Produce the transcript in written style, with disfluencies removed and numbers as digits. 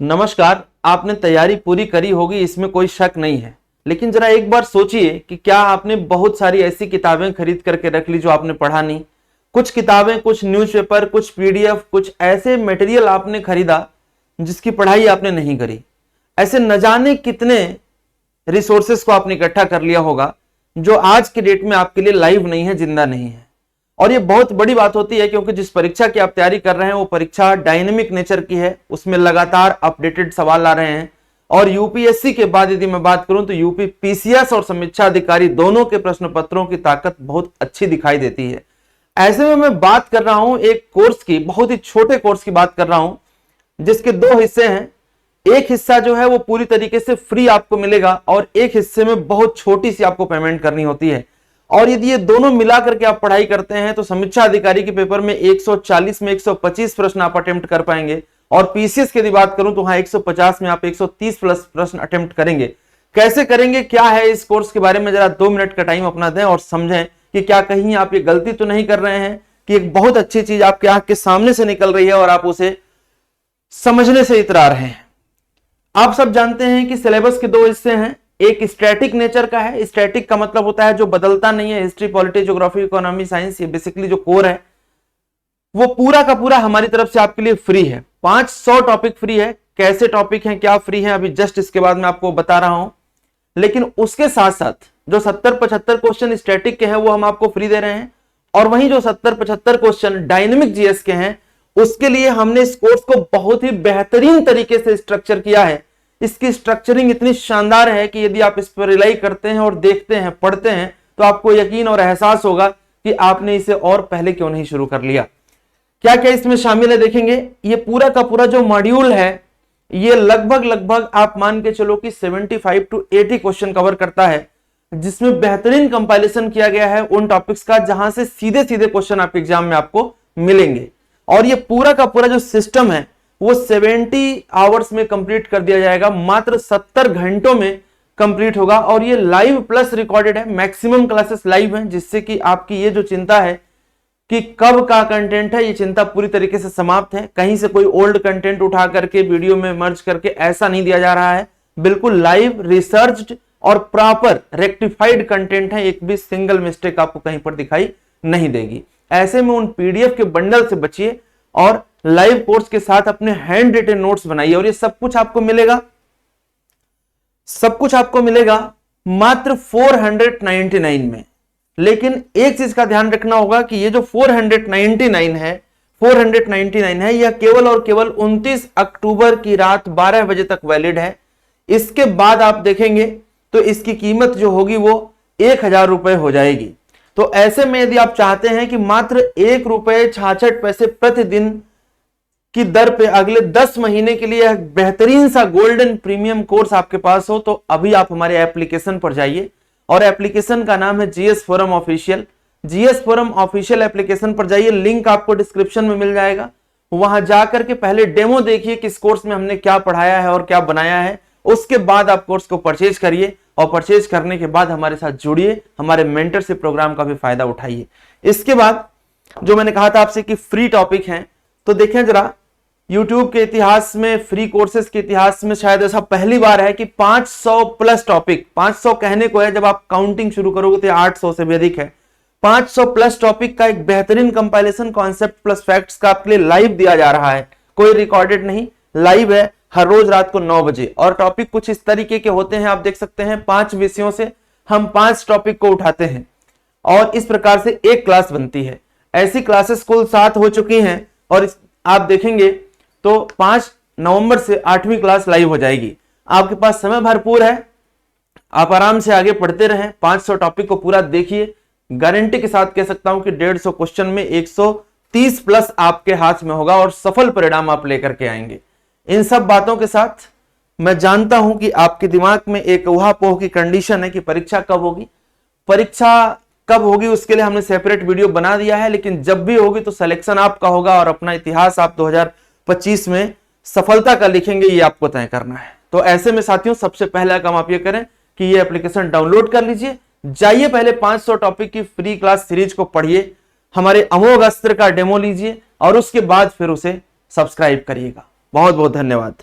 नमस्कार। आपने तैयारी पूरी करी होगी, इसमें कोई शक नहीं है, लेकिन जरा एक बार सोचिए कि क्या आपने बहुत सारी ऐसी किताबें खरीद करके रख ली जो आपने पढ़ा नहीं। कुछ किताबें, कुछ न्यूज़पेपर, कुछ पीडीएफ, कुछ ऐसे मटेरियल आपने खरीदा जिसकी पढ़ाई आपने नहीं करी। ऐसे न जाने कितने रिसोर्सेस को आपने इकट्ठा कर लिया होगा जो आज के डेट में आपके लिए लाइव नहीं है, जिंदा नहीं है। और ये बहुत बड़ी बात होती है क्योंकि जिस परीक्षा की आप तैयारी कर रहे हैं वो परीक्षा डायनेमिक नेचर की है, उसमें लगातार अपडेटेड सवाल आ रहे हैं। और यूपीएससी के बाद यदि मैं बात करूं तो यूपी पीसीएस और समीक्षा अधिकारी दोनों के प्रश्न पत्रों की ताकत बहुत अच्छी दिखाई देती है। ऐसे में मैं बात कर रहा हूं एक कोर्स की, बहुत ही छोटे कोर्स की बात कर रहा हूं जिसके दो हिस्से हैं। एक हिस्सा जो है वो पूरी तरीके से फ्री आपको मिलेगा और एक हिस्से में बहुत छोटी सी आपको पेमेंट करनी होती है। और यदि ये दोनों मिला करके आप पढ़ाई करते हैं तो समीक्षा अधिकारी के पेपर में 140 में 125 प्रश्न आप अटेम्प्ट कर पाएंगे। और पीसीएस की यदि बात करूं तो वहां 150 में आप 130 प्लस प्रश्न अटेम्प्ट करेंगे। कैसे करेंगे, क्या है इस कोर्स के बारे में जरा 2 मिनट का टाइम अपना दें और समझें कि क्या कहीं आप ये गलती तो नहीं कर रहे हैं कि एक बहुत अच्छी चीज आपके आंख के सामने से निकल रही है और आप उसे समझने से इतरा रहे हैं। आप सब जानते हैं कि सिलेबस के 2 हिस्से हैं। एक स्टैटिक नेचर का है। स्टैटिक का मतलब होता है जो बदलता नहीं है। History, polity, geography, economy, science, ये बेसिकली जो कोर है वो पूरा का पूरा हमारी तरफ से आपके लिए फ्री है। 500 टॉपिक फ्री है। कैसे टॉपिक हैं, क्या फ्री हैं, अभी जस्ट इसके बाद मैं आपको बता रहा हूं। लेकिन उसके साथ साथ जो 70-75 क्वेश्चन स्टैटिक के हैं वो हम आपको फ्री दे रहे हैं। और वहीं जो 70-75 क्वेश्चन डायनेमिक जीएस के हैं उसके लिए हमने इस कोर्स को बहुत ही बेहतरीन तरीके से स्ट्रक्चर किया है। इसकी स्ट्रक्चरिंग इतनी शानदार है कि यदि आप इस पर रिलाई करते हैं और देखते हैं, पढ़ते हैं, तो आपको यकीन और एहसास होगा कि आपने इसे और पहले क्यों नहीं शुरू कर लिया। क्या क्या इसमें शामिल है देखेंगे। ये पूरा का पूरा जो मॉड्यूल है ये लगभग आप मान के चलो कि 75 to 80 क्वेश्चन कवर करता है, जिसमें बेहतरीन कंपाइलेशन किया गया है उन टॉपिक्स का जहां से सीधे सीधे क्वेश्चन आपके एग्जाम में आपको मिलेंगे। और ये पूरा का पूरा जो सिस्टम है वो 70 आवर्स में कंप्लीट कर दिया जाएगा, मात्र 70 घंटों में कंप्लीट होगा। और ये लाइव प्लस रिकॉर्डेड है। मैक्सिमम क्लासेस लाइव हैं, जिससे कि आपकी ये जो चिंता है कि कब का कंटेंट है, ये चिंता पूरी तरीके से समाप्त है। कहीं से कोई ओल्ड कंटेंट उठा करके वीडियो में मर्ज करके ऐसा नहीं दिया जा रहा है। बिल्कुल लाइव, रिसर्च्ड और प्रॉपर रेक्टिफाइड कंटेंट है। एक भी सिंगल मिस्टेक आपको कहीं पर दिखाई नहीं देगी। ऐसे में उन पीडीएफ के बंडल से बचिए और लाइव कोर्स के साथ अपने हैंड रिटन नोट्स बनाइए। और ये सब कुछ आपको मिलेगा मात्र 499 में। लेकिन एक चीज का ध्यान रखना होगा कि ये जो 499 है यह केवल और केवल 29 अक्टूबर की रात 12 बजे तक वैलिड है। इसके बाद आप देखेंगे तो इसकी कीमत जो होगी वो 1000 रुपए हो जाएगी। तो ऐसे में यदि आप चाहते हैं कि मात्र ₹1.66 प्रतिदिन की दर पे अगले 10 महीने के लिए बेहतरीन सा गोल्डन प्रीमियम कोर्स आपके पास हो, तो अभी आप हमारे एप्लीकेशन पर जाइए और एप्लीकेशन का नाम है GS forum official. GS forum official application पर जाइए, लिंक आपको डिस्क्रिप्शन में मिल जाएगा। वहां जाकर के पहले डेमो देखिए कि इस कोर्स में हमने क्या पढ़ाया है और क्या बनाया है। उसके बाद आप कोर्स को परचेज करिए और परचेज करने के बाद हमारे साथ जुड़िए, हमारे मेंटरशिप प्रोग्राम का भी फायदा उठाइए। इसके बाद जो मैंने कहा था आपसे कि फ्री टॉपिक हैं, तो देखें जरा, YouTube के इतिहास में, फ्री कोर्सेज के इतिहास में शायद ऐसा पहली बार है कि 500 प्लस टॉपिक, 500 कहने को है, जब आप काउंटिंग शुरू करोगे तो 800 से भी अधिक है। 500 प्लस टॉपिक का एक बेहतरीन कंपाइलेशन कॉन्सेप्ट प्लस फैक्ट्स का आपके लिए लाइव दिया जा रहा है। कोई रिकॉर्डेड नहीं, लाइव है, हर रोज रात को 9 बजे। और टॉपिक कुछ इस तरीके के होते हैं, आप देख सकते हैं 5 विषयों से हम 5 टॉपिक को उठाते हैं और इस प्रकार से एक क्लास बनती है। ऐसी क्लासेस कुल 7 हो चुकी हैं और आप देखेंगे तो 5 नवंबर से 8वीं क्लास लाइव हो जाएगी। आपके पास समय भरपूर है, आप आराम से आगे पढ़ते रहें। 500 टॉपिक को पूरा देखिए। गारंटी के साथ कह सकता हूं कि 150 क्वेश्चन में 130 प्लस आपके हाथ में होगा और सफल परिणाम आप लेकर के आएंगे। इन सब बातों के साथ मैं जानता हूं कि आपके दिमाग में एक उहापोह की कंडीशन है कि परीक्षा कब होगी। उसके लिए हमने सेपरेट वीडियो बना दिया है, लेकिन जब भी होगी तो सिलेक्शन आपका होगा और अपना इतिहास आप 2025 में सफलता का लिखेंगे, ये आपको तय करना है। तो ऐसे में साथियों, सबसे पहला काम आप ये करें कि ये एप्लीकेशन डाउनलोड कर लीजिए। जाइए पहले 500 टॉपिक की फ्री क्लास सीरीज को पढ़िए, हमारे अमोघ अस्त्र का डेमो लीजिए और उसके बाद फिर उसे सब्सक्राइब करिएगा। बहुत बहुत धन्यवाद।